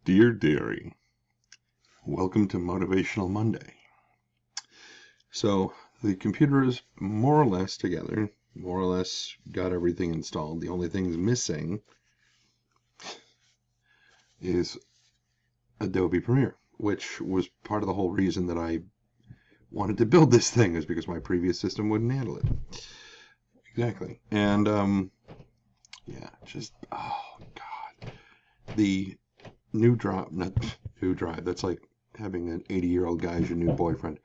Dear Dearie, welcome to Motivational Monday. So the computer is more or less together, more or less got everything installed. The only things missing is Adobe Premiere, which was part of the whole reason that I wanted to build this thing, is because my previous system wouldn't handle it. Exactly. And oh God, the new drive, not new drive, that's like having an 80-year-old guy as your new boyfriend.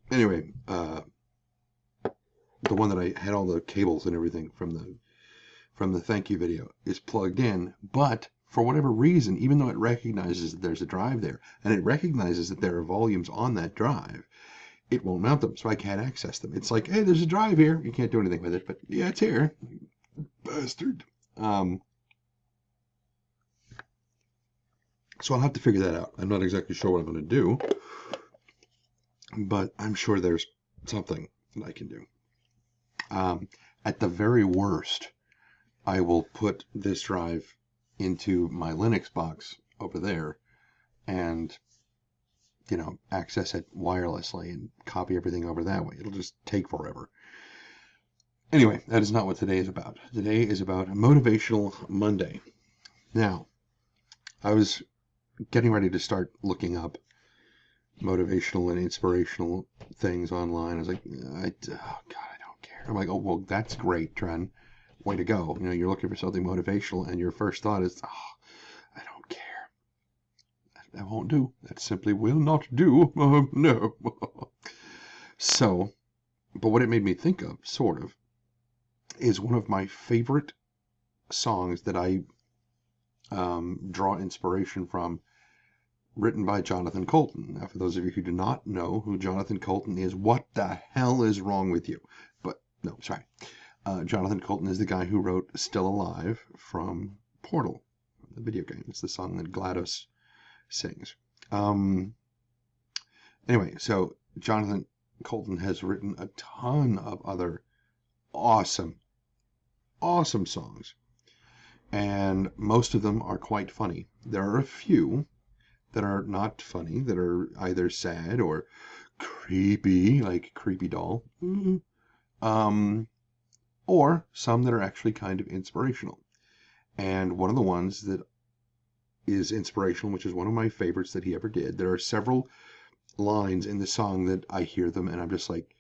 Anyway, the one that I had all the cables and everything from the thank you video is plugged in, but for whatever reason, even though it recognizes that there's a drive there, and it recognizes that there are volumes on that drive, it won't mount them, so I can't access them. It's like, hey, there's a drive here. You can't do anything with it, but yeah, it's here. Bastard. So I'll have to figure that out. I'm not exactly sure what I'm going to do, but I'm sure there's something that I can do. At the very worst, I will put this drive into my Linux box over there and, access it wirelessly and copy everything over that way. It'll just take forever. Anyway, that is not what today is about. Today is about Motivational Monday. Now, I was getting ready to start looking up motivational and inspirational things online. I was like, oh God, I don't care. I'm like, oh, well, that's great, Tren. Way to go. You're looking for something motivational, and your first thought is, I don't care. That won't do. That simply will not do. No. So, but what it made me think of, sort of, is one of my favorite songs that I draw inspiration from, written by Jonathan Coulton. Now, for those of you who do not know who Jonathan Coulton is, what the hell is wrong with you? But, no, sorry. Jonathan Coulton is the guy who wrote Still Alive from Portal, the video game. It's the song that GLaDOS sings. Anyway, so Jonathan Coulton has written a ton of other awesome songs. And most of them are quite funny. There are a few that are not funny, that are either sad or creepy, like Creepy Doll, or some that are actually kind of inspirational. And one of the ones that is inspirational, which is one of my favorites that he ever did, there are several lines in the song that I hear them and I'm just like,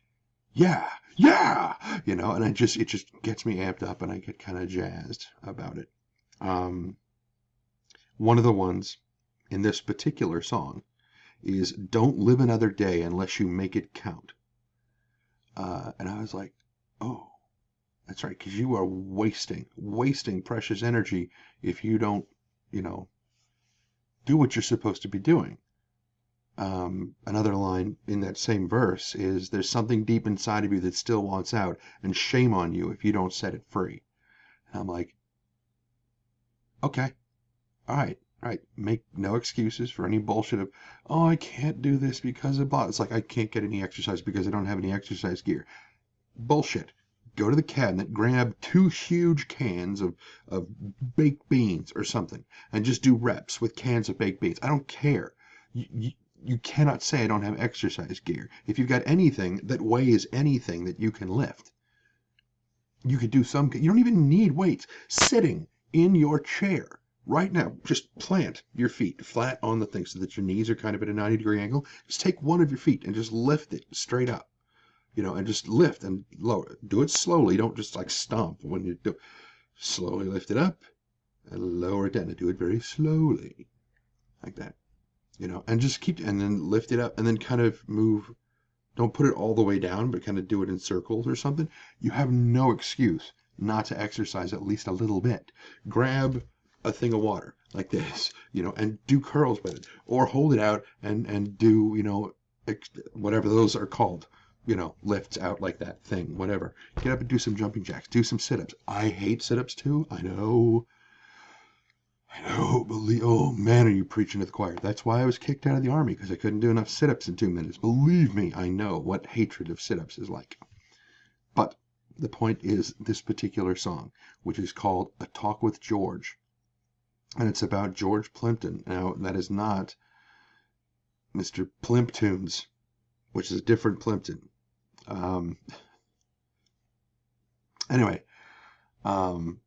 yeah, and it just gets me amped up and I get kind of jazzed about it. One of the ones in this particular song is "Don't live another day unless you make it count." And I was like, oh, that's right, because you are wasting precious energy if you don't, do what you're supposed to be doing. Another line in that same verse is, "There's something deep inside of you that still wants out, and shame on you if you don't set it free." And I'm like, okay, all right. Make no excuses for any bullshit of, oh, I can't do this because of blah. It's like, I can't get any exercise because I don't have any exercise gear. Bullshit. Go to the cabinet, grab 2 huge cans of baked beans or something, and just do reps with cans of baked beans. I don't care. You cannot say I don't have exercise gear. If you've got anything that weighs anything that you can lift, you could do some. You don't even need weights. Sitting in your chair right now, just plant your feet flat on the thing so that your knees are kind of at a 90-degree angle. Just take one of your feet and just lift it straight up, and just lift and lower. Do it slowly. Don't just like stomp when you do. Slowly lift it up and lower it down, and do it very slowly, like that, and just and then lift it up and then kind of move. Don't put it all the way down, but kind of do it in circles or something. You have no excuse not to exercise at least a little bit. Grab a thing of water like this, and do curls with it, or hold it out and do, whatever those are called, lifts out like that thing, whatever. Get up and do some jumping jacks, do some sit-ups. I hate sit-ups too. I know, oh man, are you preaching to the choir? That's why I was kicked out of the army, because I couldn't do enough sit-ups in 2 minutes. Believe me, I know what hatred of sit-ups is like. But the point is this particular song, which is called "A Talk with George." and it's about George Plimpton. Now, that is not Mr. Plimptunes, which is a different Plimpton. Anyway, I'm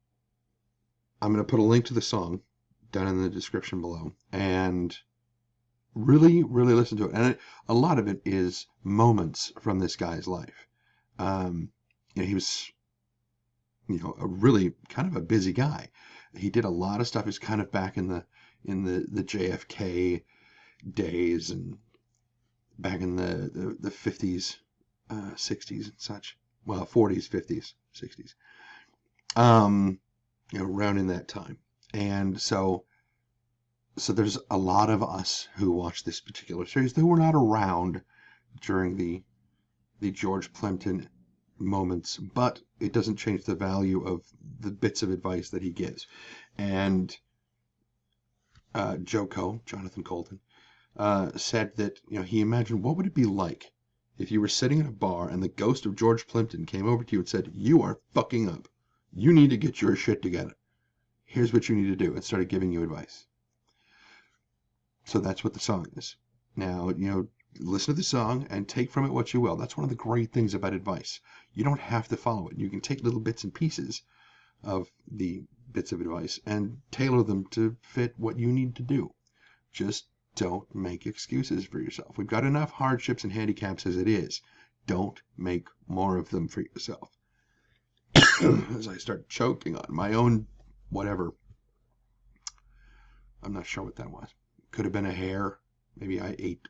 going to put a link to the song down in the description below, and really, really listen to it. And a lot of it is moments from this guy's life. He was, a really kind of a busy guy. He did a lot of stuff. He's kind of back in the JFK days, and back in the 50s, 60s and such. Well, 40s, 50s, 60s. Around in that time. And so there's a lot of us who watch this particular series who were not around during the George Plimpton moments, but it doesn't change the value of the bits of advice that he gives. And Jonathan Coulton, said that he imagined what would it be like if you were sitting in a bar and the ghost of George Plimpton came over to you and said, "You are fucking up. You need to get your shit together. Here's what you need to do," and started giving you advice. So that's what the song is. Now, listen to the song and take from it what you will. That's one of the great things about advice. You don't have to follow it. You can take little bits and pieces of the bits of advice and tailor them to fit what you need to do. Just don't make excuses for yourself. We've got enough hardships and handicaps as it is. Don't make more of them for yourself. As I start choking on my own whatever. I'm not sure what that was. Could have been a hair. Maybe I ate.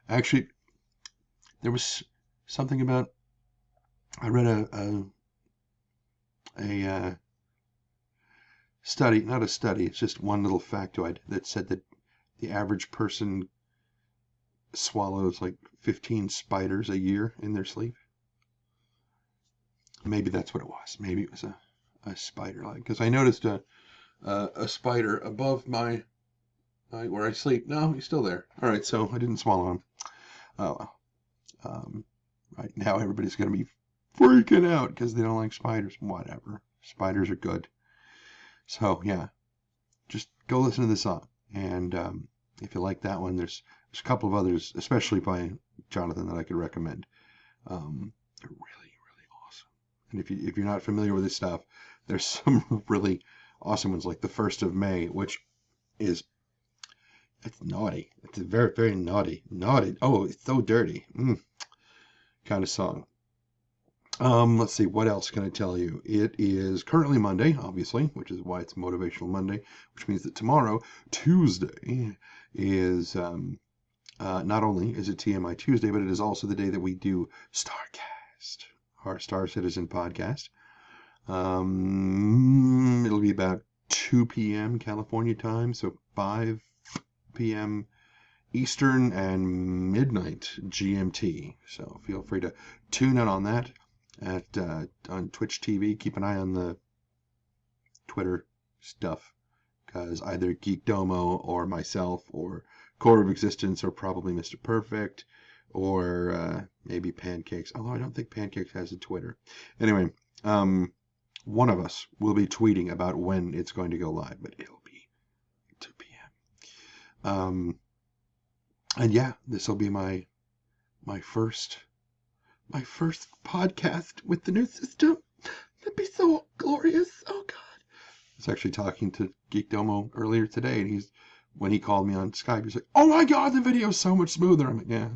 Actually, there was something about, I read a study, not a study, it's just one little factoid that said that the average person swallows like 15 spiders a year in their sleep. Maybe that's what it was. Maybe it was a spider, because I noticed a spider above my where I sleep. No, he's still there. All right, so I didn't swallow him. Oh well. Right now everybody's gonna be freaking out because they don't like spiders. Whatever. Spiders are good. So yeah, just go listen to the song, and if you like that one, there's a couple of others, especially by Jonathan, that I could recommend. They're really, really awesome. And if you're not familiar with this stuff, there's some really awesome ones, like the 1st of May, which is, it's naughty. It's a very, very naughty. Oh, it's so dirty. Kind of song. Let's see, what else can I tell you? It is currently Monday, obviously, which is why it's Motivational Monday, which means that tomorrow, Tuesday, is not only is it TMI Tuesday, but it is also the day that we do Starcast, our Star Citizen podcast. It'll be about 2 p.m. California time, so 5 p.m. Eastern and midnight GMT. So feel free to tune in on that on Twitch TV. Keep an eye on the Twitter stuff, because either Geekdomo or myself or Core of Existence or probably Mr. Perfect or maybe Pancakes, although I don't think Pancakes has a Twitter. Anyway, one of us will be tweeting about when it's going to go live, but it'll be 2 p.m. And yeah, this will be my first podcast with the new system. That'd be so glorious. Oh God. I was actually talking to Geekdomo earlier today, and when he called me on Skype, he's like, "Oh my God, the video is so much smoother." I'm like, yeah.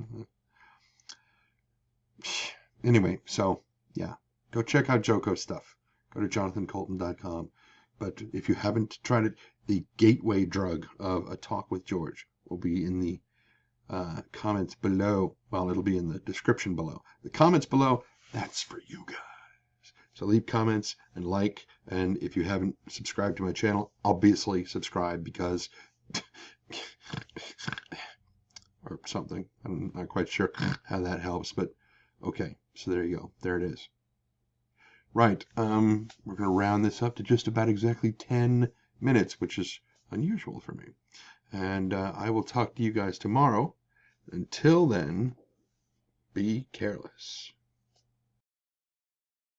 Anyway, so yeah, go check out Joko's stuff. Go to jonathancoulton.com. But if you haven't tried it, the gateway drug of A Talk with George will be in the comments below. Well, it'll be in the description below. The comments below, that's for you guys. So leave comments and like, and if you haven't subscribed to my channel, obviously subscribe, because or something. I'm not quite sure how that helps, but okay. So there you go. There it is. Right. We're going to round this up to just about exactly 10 minutes, which is unusual for me. And I will talk to you guys tomorrow. Until then, be careless.